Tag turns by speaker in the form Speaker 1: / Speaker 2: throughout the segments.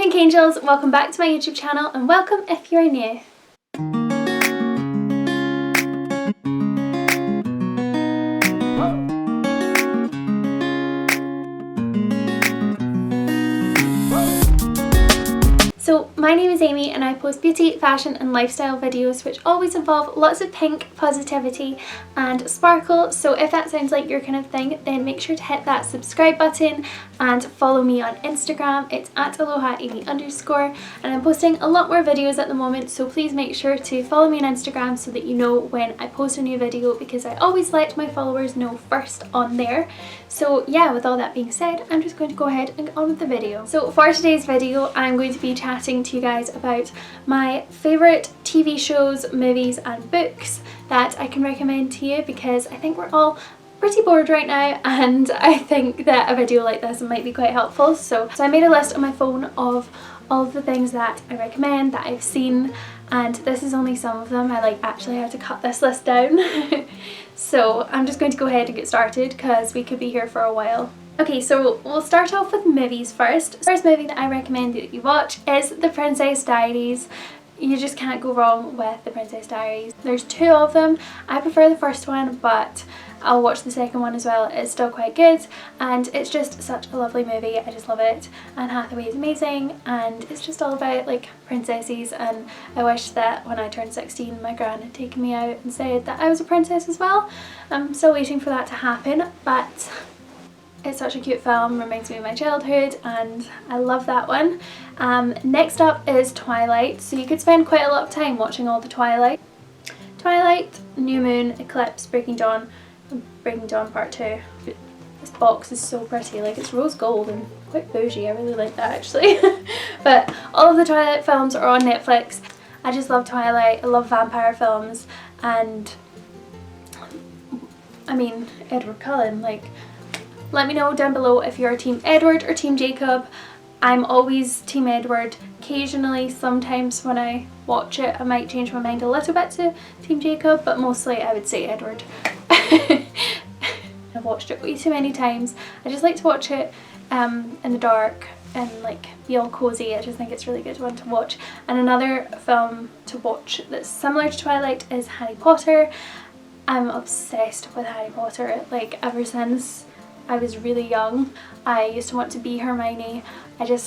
Speaker 1: Pink Angels, welcome back to my YouTube channel and welcome if you're new. So my name is Amy and I post beauty, fashion and lifestyle videos which always involve lots of pink, positivity and sparkle. So if that sounds like your kind of thing, then make sure to hit that subscribe button and follow me on Instagram. It's at Aloha Amy _ and I'm posting a lot more videos at the moment, so please make sure to follow me on Instagram so that you know when I post a new video, because I always let my followers know first on there. So yeah, with all that being said, I'm just going to go ahead and get on with the video. So for today's video, I'm going to be chatting to you guys about my favourite TV shows, movies and books that I can recommend to you, because I think we're all pretty bored right now and I think that a video like this might be quite helpful. So I made a list on my phone of all of the things that I recommend, that I've seen, and this is only some of them. I actually had to cut this list down. So I'm just going to go ahead and get started because we could be here for a while. Okay, so we'll start off with movies first. The first movie that I recommend that you watch is The Princess Diaries. You just can't go wrong with The Princess Diaries. There's two of them. I prefer the first one, but I'll watch the second one as well. It's still quite good and it's just such a lovely movie. I just love it. Anne Hathaway is amazing and it's just all about princesses, and I wish that when I turned 16 my gran had taken me out and said that I was a princess as well. I'm still waiting for that to happen, but it's such a cute film, reminds me of my childhood and I love that one. Next up is Twilight. So you could spend quite a lot of time watching all the Twilight. Twilight, New Moon, Eclipse, Breaking Dawn Part 2. This box is so pretty, it's rose gold and quite bougie. I really like that actually. But all of the Twilight films are on Netflix. I just love Twilight, I love vampire films, and I mean Edward Cullen, let me know down below if you're Team Edward or Team Jacob. I'm always Team Edward. Occasionally, sometimes when I watch it, I might change my mind a little bit to Team Jacob, but mostly I would say Edward. I've watched it way too many times. I just like to watch it in the dark and be all cozy. I just think it's a really good one to watch. And another film to watch that's similar to Twilight is Harry Potter. I'm obsessed with Harry Potter, ever since I was really young. I used to want to be Hermione. They're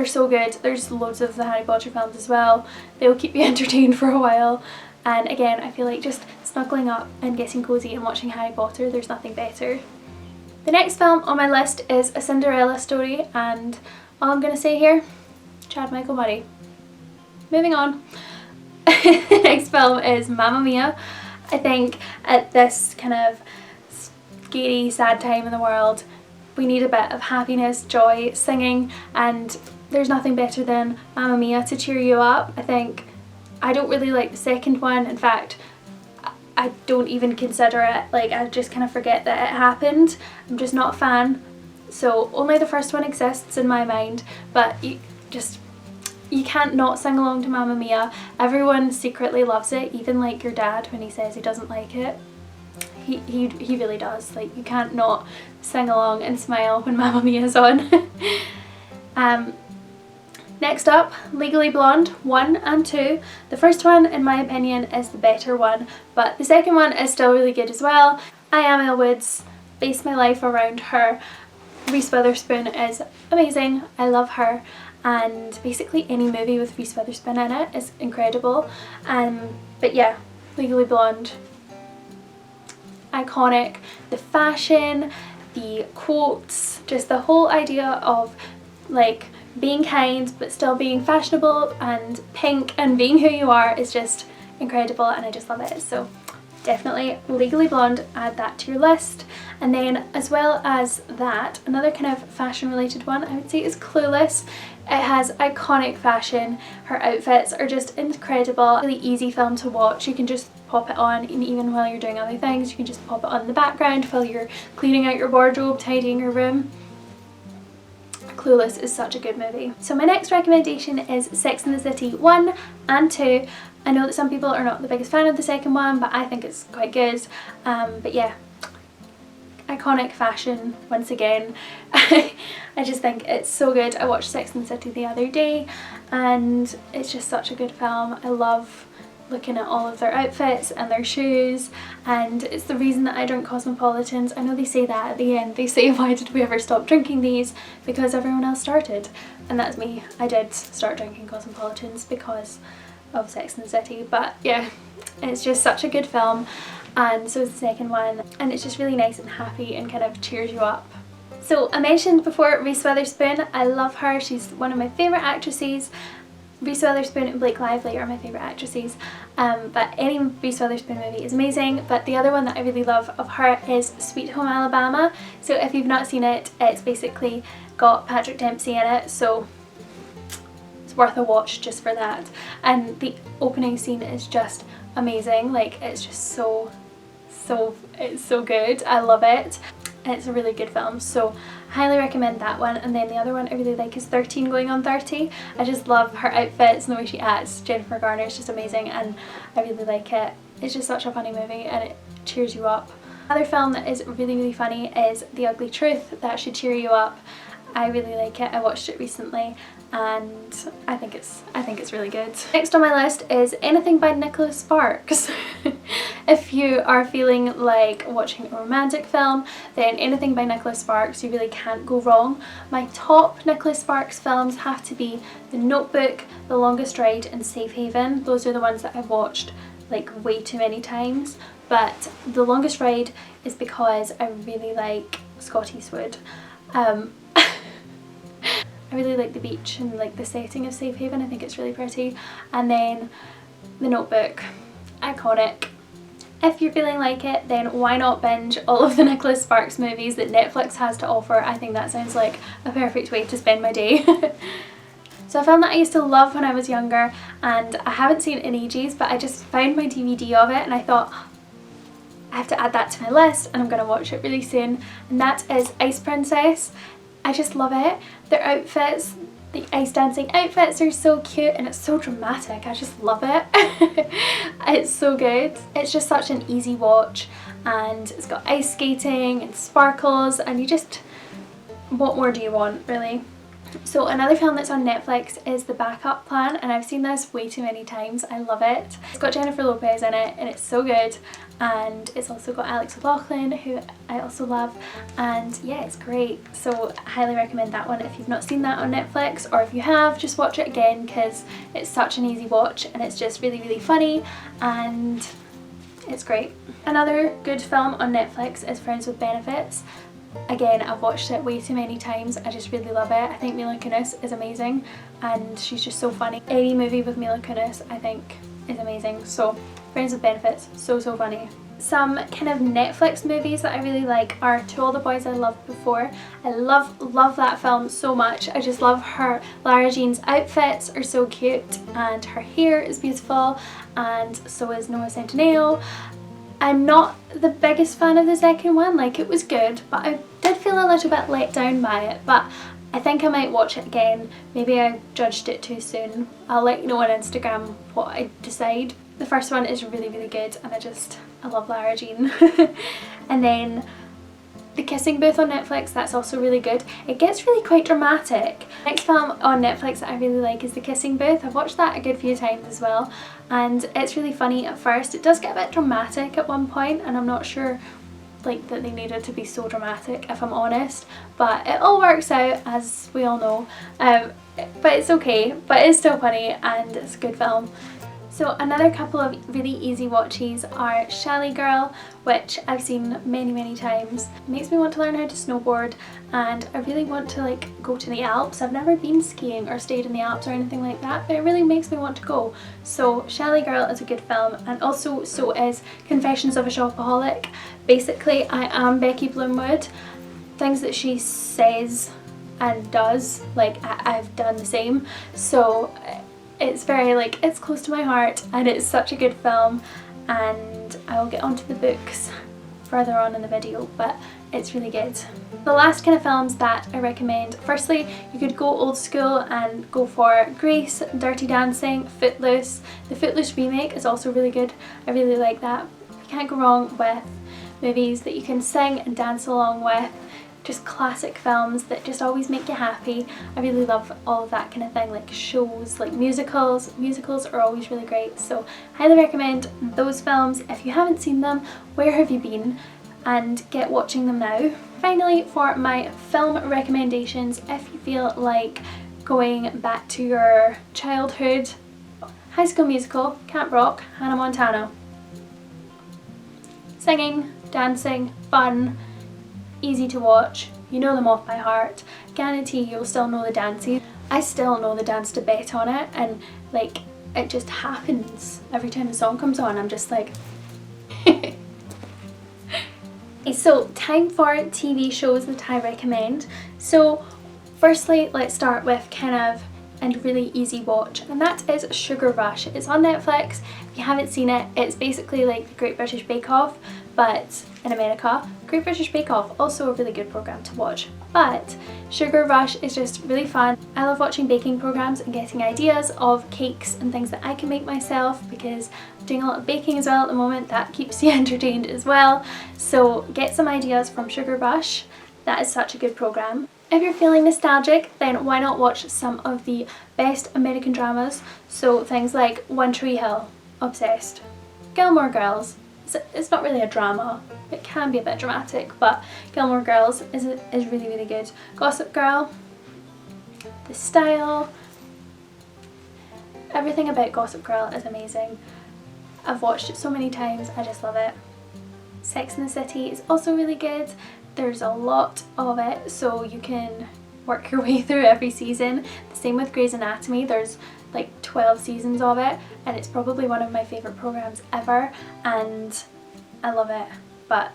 Speaker 1: so good. There's loads of the Harry Potter films as well. They'll keep you entertained for a while. And again, I feel like just snuggling up and getting cozy and watching Harry Potter, there's nothing better. The next film on my list is A Cinderella Story, and all I'm going to say here, Chad Michael Murray. Moving on. The next film is Mamma Mia. I think at this kind of scary, sad time in the world, we need a bit of happiness, joy, singing, and there's nothing better than Mamma Mia to cheer you up. I don't really like the second one. In fact, I don't even consider it. I just kind of forget that it happened. I'm just not a fan. So only the first one exists in my mind, but you can't not sing along to Mamma Mia. Everyone secretly loves it, even your dad when he says he doesn't like it. He really does. You can't not sing along and smile when Mamma Mia is on. Next up, Legally Blonde 1 and 2. The first one, in my opinion, is the better one, but the second one is still really good as well. I Am Elle Woods, based my life around her. Reese Witherspoon is amazing. I love her, and basically any movie with Reese Witherspoon in it is incredible. But yeah, Legally Blonde, iconic. The fashion, the quotes, just the whole idea of being kind but still being fashionable and pink and being who you are is just incredible, and I just love it. So definitely Legally Blonde, add that to your list. And then as well as that, another kind of fashion related one I would say is Clueless. It has iconic fashion. Her outfits are just incredible. Really easy film to watch. You can just pop it on, and even while you're doing other things you can just pop it on in the background while you're cleaning out your wardrobe, tidying your room. Clueless is such a good movie. So my next recommendation is Sex and the City 1 and 2. I know that some people are not the biggest fan of the second one, but I think it's quite good. But yeah, iconic fashion once again. I just think it's so good. I watched Sex and the City the other day and it's just such a good film. I love looking at all of their outfits and their shoes, and it's the reason that I drink Cosmopolitans. I know they say that at the end, they say why did we ever stop drinking these, because everyone else started, and that's me. I did start drinking Cosmopolitans because of Sex and the City, but yeah, it's just such a good film, and so is the second one, and it's just really nice and happy and kind of cheers you up. So I mentioned before Reese Witherspoon. I love her, she's one of my favourite actresses. Reese Witherspoon and Blake Lively are my favourite actresses, but any Reese Witherspoon movie is amazing, but the other one that I really love of her is Sweet Home Alabama. So if you've not seen it, it's basically got Patrick Dempsey in it, so it's worth a watch just for that. And the opening scene is just amazing, like it's just it's so good. I love it. It's a really good film, so highly recommend that one. And then the other one I really like is 13 Going on 30. I just love her outfits and the way she acts. Jennifer Garner is just amazing and I really like it. It's just such a funny movie and it cheers you up. Another film that is really funny is The Ugly Truth. That should cheer you up. I really like it. I watched it recently and I think it's really good. Next on my list is anything by Nicholas Sparks. If you are feeling like watching a romantic film, then anything by Nicholas Sparks, you really can't go wrong. My top Nicholas Sparks films have to be The Notebook, The Longest Ride and Safe Haven. Those are the ones that I've watched like way too many times, but The Longest Ride is because I really like Scott Eastwood. I really like the beach and like the setting of Safe Haven. I think it's really pretty. And then The Notebook, iconic. If you're feeling like it, then why not binge all of the Nicholas Sparks movies that Netflix has to offer? I think that sounds like a perfect way to spend my day. So a film that I used to love when I was younger and I haven't seen it in ages, but I just found my DVD of it and I thought I have to add that to my list and I'm going to watch it really soon, and that is Ice Princess. I just love it. Their outfits, the ice dancing outfits are so cute and it's so dramatic. I just love it. It's so good. It's just such an easy watch and it's got ice skating and sparkles and you just, what more do you want really? So another film that's on Netflix is The Backup Plan, and I've seen this way too many times. I love it. It's got Jennifer Lopez in it and it's so good, and it's also got Alex O'Loughlin, who I also love, and yeah, it's great. So I highly recommend that one if you've not seen that on Netflix, or if you have, just watch it again because it's such an easy watch and it's just really funny and it's great. Another good film on Netflix is Friends with Benefits. Again, I've watched it way too many times. I just really love it. I think Mila Kunis is amazing and she's just so funny. Any movie with Mila Kunis I think is amazing. So Friends with Benefits, so funny. Some kind of Netflix movies that I really like are To All the Boys I Loved Before. I love that film so much. I just love her. Lara Jean's outfits are so cute and her hair is beautiful, and so is Noah Centineo. I'm not the biggest fan of the second one, like it was good, but I did feel a little bit let down by it, but I think I might watch it again. Maybe I judged it too soon. I'll let you know on Instagram what I decide. The first one is really good and I love Lara Jean. And then The Kissing Booth on Netflix, that's also really good. It gets really quite dramatic. Next film on Netflix that I really like is The Kissing Booth. I've watched that a good few times as well and it's really funny at first. It does get a bit dramatic at one point and I'm not sure like that they needed to be so dramatic if I'm honest, but it all works out as we all know. But it's okay, but it's still funny and it's a good film. So another couple of really easy watches are Chalet Girl, which I've seen many times. It makes me want to learn how to snowboard and I really want to like go to the Alps. I've never been skiing or stayed in the Alps or anything like that, but it really makes me want to go. So Chalet Girl is a good film, and also so is Confessions of a Shopaholic. Basically, I am Becky Bloomwood. Things that she says and does, like I've done the same. So it's very like, it's close to my heart and it's such a good film, and I will get onto the books further on in the video, but it's really good. The last kind of films that I recommend, firstly you could go old school and go for Grace, Dirty Dancing, Footloose. The Footloose remake is also really good. I really like that. You can't go wrong with movies that you can sing and dance along with, just classic films that just always make you happy. I really love all of that kind of thing, like shows, like musicals. Musicals are always really great, so highly recommend those films. If you haven't seen them, where have you been? And get watching them now. Finally, for my film recommendations, if you feel like going back to your childhood, High School Musical, Camp Rock, Hannah Montana. Singing, dancing, fun, easy to watch, you know them off by heart. Guarantee you'll still know the dances. I still know the dance to Bet on it, and like it just happens every time the song comes on. I'm just like So time for TV shows that I recommend. So firstly, let's start with kind of a really easy watch, and that is Sugar Rush. It's on Netflix. If you haven't seen it, it's basically like the Great British Bake Off, but in America. Great British Bake Off, also a really good program to watch, but Sugar Rush is just really fun. I love watching baking programs and getting ideas of cakes and things that I can make myself, because I'm doing a lot of baking as well at the moment. That keeps you entertained as well. So get some ideas from Sugar Rush. That is such a good program. If you're feeling nostalgic, then why not watch some of the best American dramas? So things like One Tree Hill, obsessed. Gilmore Girls, it's not really a drama, it can be a bit dramatic, but Gilmore Girls is really, really good. Gossip Girl, the style, everything about Gossip Girl is amazing. I've watched it so many times, I just love it. Sex and the City is also really good. There's a lot of it, so you can work your way through every season. The same with Grey's Anatomy, there's like 12 seasons of it, and it's probably one of my favourite programs ever, and I love it, but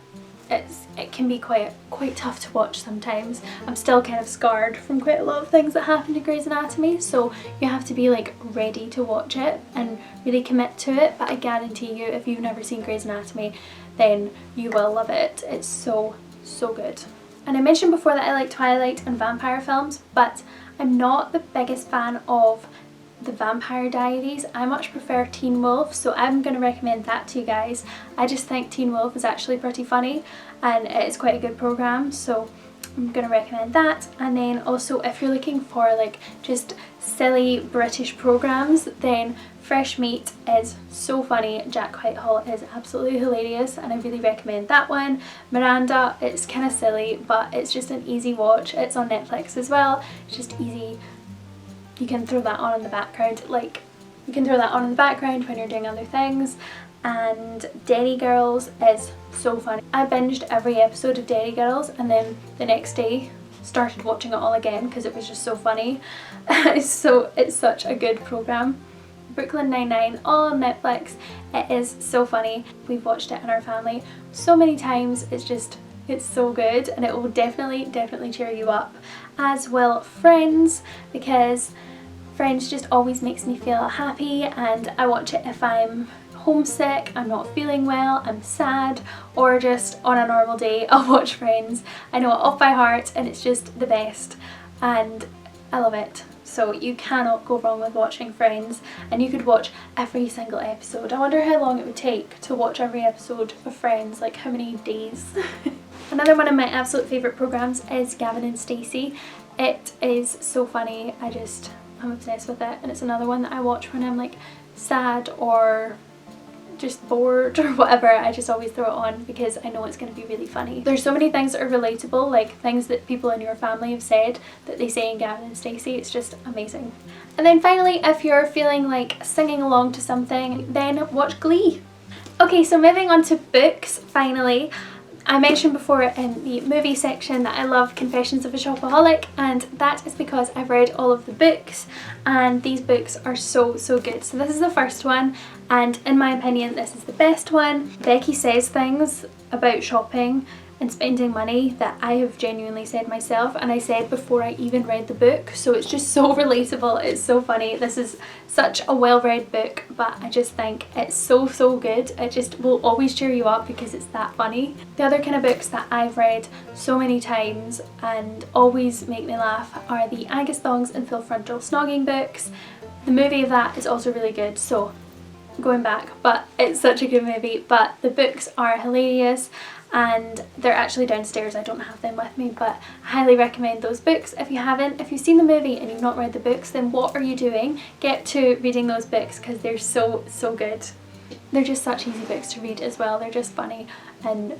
Speaker 1: it can be quite tough to watch sometimes. I'm still kind of scarred from quite a lot of things that happened in Grey's Anatomy, so you have to be like ready to watch it and really commit to it, but I guarantee you, if you've never seen Grey's Anatomy, then you will love it. It's so good. And I mentioned before that I like Twilight and vampire films, but I'm not the biggest fan of the Vampire Diaries. I much prefer Teen Wolf, so I'm going to recommend that to you guys. I just think Teen Wolf is actually pretty funny, and it's quite a good program, so I'm going to recommend that. And then also, if you're looking for like just silly British programs, then Fresh Meat is so funny. Jack Whitehall is absolutely hilarious, and I really recommend that one. Miranda, it's kind of silly, but it's just an easy watch. It's on Netflix as well. It's just easy. You can throw that on in the background, when you're doing other things. And Derry Girls is so funny. I binged every episode of Derry Girls, and then the next day started watching it all again because it was just so funny. So it's such a good program. Brooklyn Nine-Nine, all on Netflix. It is so funny. We've watched it in our family so many times. It's so good, and it will definitely cheer you up. As will Friends, because Friends just always makes me feel happy, and I watch it if I'm homesick, I'm not feeling well, I'm sad, or just on a normal day. I'll watch Friends. I know it off by heart, and it's just the best, and I love it. So you cannot go wrong with watching Friends, and you could watch every single episode. I wonder how long it would take to watch every episode of Friends, like how many days. Another one of my absolute favourite programs is Gavin and Stacey. It is so funny, I'm obsessed with it, and it's another one that I watch when I'm like sad or just bored or whatever. I just always throw it on because I know it's going to be really funny. There's so many things that are relatable, like things that people in your family have said that they say in Gavin and Stacey. It's just amazing. And then finally, if you're feeling like singing along to something, then watch Glee. Okay, so moving on to books, finally. I mentioned before in the movie section that I love Confessions of a Shopaholic, and that is because I've read all of the books, and these books are so good. So this is the first one, and in my opinion this is the best one. Becky says things about shopping and spending money that I have genuinely said myself, and I said before I even read the book, so it's just so relatable. It's so funny. This is such a well-read book, but I just think it's so good. It just will always cheer you up because it's that funny. The other kind of books that I've read so many times and always make me laugh are the Angus Thongs and Full Frontal Snogging books. The movie of that is also really good, so going back, but it's such a good movie, but the books are hilarious, and they're actually downstairs. I don't have them with me, but I highly recommend those books. If you haven't, if you've seen the movie and you've not read the books, then what are you doing? Get to reading those books because they're so good. They're just such easy books to read as well. They're just funny and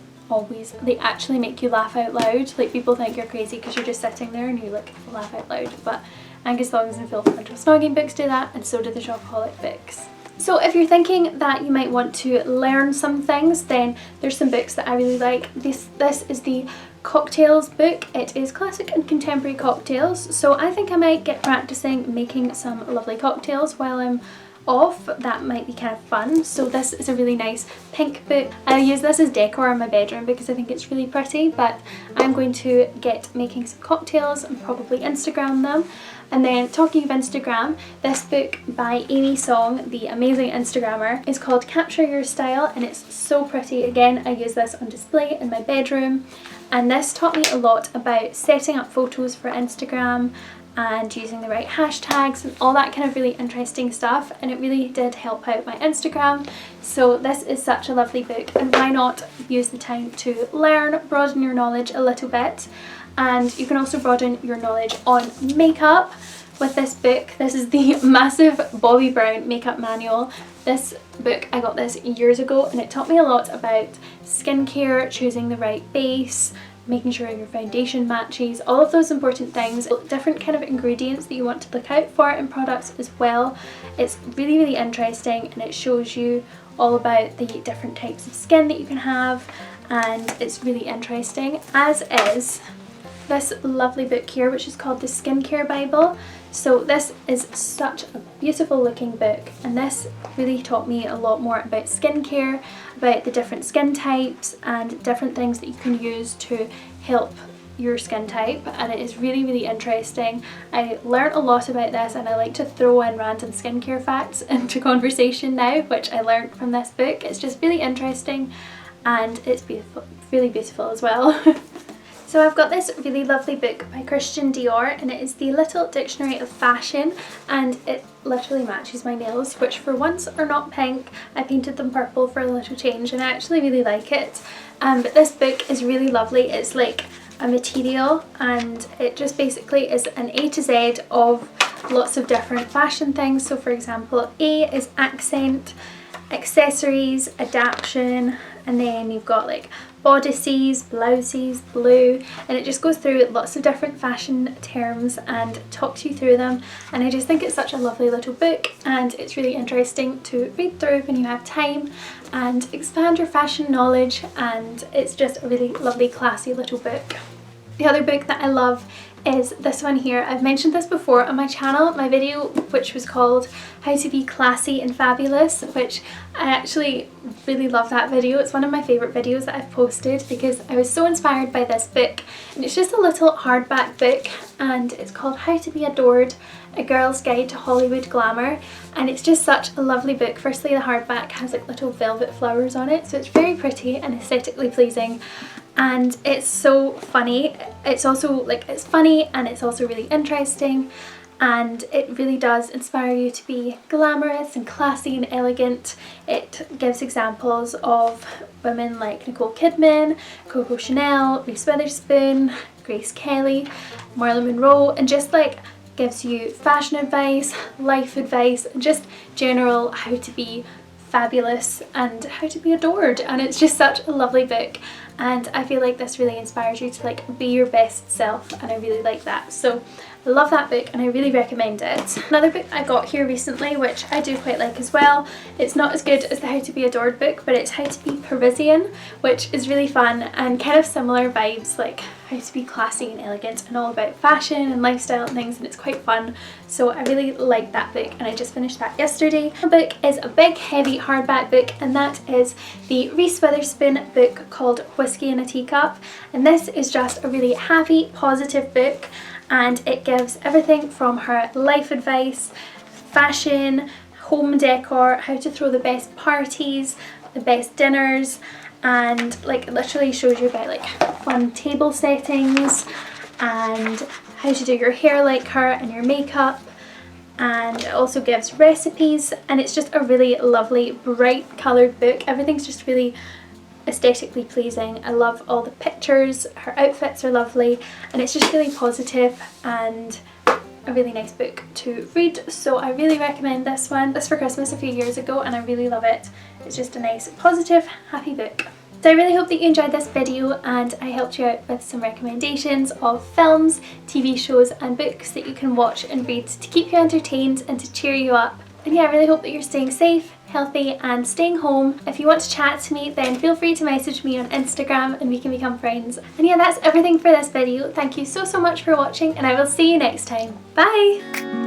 Speaker 1: they actually make you laugh out loud. Like, people think you're crazy because you're just sitting there and you like laugh out loud, but Angus Loggins and Phil Mental Snogging books do that, and so do the Shopaholic books. So if you're thinking that you might want to learn some things, then there's some books that I really like. This is the cocktails book. It is classic and contemporary cocktails, so I think I might get practicing making some lovely cocktails while I'm off. That might be kind of fun. So this is a really nice pink book. I use this as decor in my bedroom because I think it's really pretty, but I'm going to get making some cocktails and probably Instagram them. And then, talking of Instagram, this book by Amy Song, the amazing Instagrammer, is called Capture Your Style, and it's so pretty. Again, I use this on display in my bedroom, and this taught me a lot about setting up photos for Instagram and using the right hashtags and all that kind of really interesting stuff, and it really did help out my Instagram. So this is such a lovely book, and why not use the time to learn, broaden your knowledge a little bit. And you can also broaden your knowledge on makeup with this book. This is the massive Bobbi Brown makeup manual. This book, I got this years ago, and it taught me a lot about skincare, choosing the right base, making sure your foundation matches, all of those important things, different kind of ingredients that you want to look out for in products as well. It's really interesting, and it shows you all about the different types of skin that you can have, and it's really interesting, as is this lovely book here, which is called the Skincare Bible. So this is such a beautiful looking book, and this really taught me a lot more about skincare, about the different skin types and different things that you can use to help your skin type, and it is really interesting. I learned a lot about this, and I like to throw in random skincare facts into conversation now, which I learned from this book. It's just really interesting, and it's beautiful, really beautiful as well. So I've got this really lovely book by Christian Dior, and it is the Little Dictionary of Fashion, and it literally matches my nails, which for once are not pink. I painted them purple for a little change, and I actually really like it. But this book is really lovely. It's like a material, and it just basically is an A to Z of lots of different fashion things. So for example, A is accent, accessories, adaptation, and then you've got like bodices, blouses, blue, and it just goes through lots of different fashion terms and talks you through them. And I just think it's such a lovely little book, and it's really interesting to read through when you have time and expand your fashion knowledge, and it's just a really lovely classy little book. The other book that I love is this one here. I've mentioned this before on my channel, my video which was called How to Be Classy and Fabulous, which I actually really love that video. It's one of my favourite videos that I've posted because I was so inspired by this book, and it's just a little hardback book, and it's called How to Be Adored, A Girl's Guide to Hollywood Glamour, and it's just such a lovely book. Firstly, the hardback has like little velvet flowers on it, so it's very pretty and aesthetically pleasing, and it's so funny. It's also like, it's funny and it's also really interesting, and it really does inspire you to be glamorous and classy and elegant. It gives examples of women like Nicole Kidman, Coco Chanel, Reese Witherspoon, Grace Kelly, Marilyn Monroe, and just like gives you fashion advice, life advice, and just general how to be fabulous and how to be adored. And it's just such a lovely book, and I feel like this really inspires you to like be your best self, and I really like that. So I love that book and I really recommend it. Another book I got here recently, which I do quite like as well, it's not as good as the How to Be Adored book, but it's How to Be Parisian, which is really fun and kind of similar vibes, like how to be classy and elegant and all about fashion and lifestyle and things, and it's quite fun. So I really like that book, and I just finished that yesterday. The book is a big heavy hardback book, and that is the Reese Witherspoon book called Whiskey in a Teacup, and this is just a really happy, positive book, and it gives everything from her life advice, fashion, home decor, how to throw the best parties, the best dinners, and like literally shows you about like fun table settings and how to do your hair like her and your makeup, and it also gives recipes, and it's just a really lovely bright coloured book. Everything's just really aesthetically pleasing. I love all the pictures, her outfits are lovely, and it's just really positive and a really nice book to read. So I really recommend this one. This for Christmas a few years ago and I really love it. It's just a nice, positive, happy book. So I really hope that you enjoyed this video and I helped you out with some recommendations of films, TV shows and books that you can watch and read to keep you entertained and to cheer you up. And yeah, I really hope that you're staying safe, healthy and staying home. If you want to chat to me, then feel free to message me on Instagram and we can become friends. And yeah, that's everything for this video. Thank you so much for watching and I will see you next time. Bye!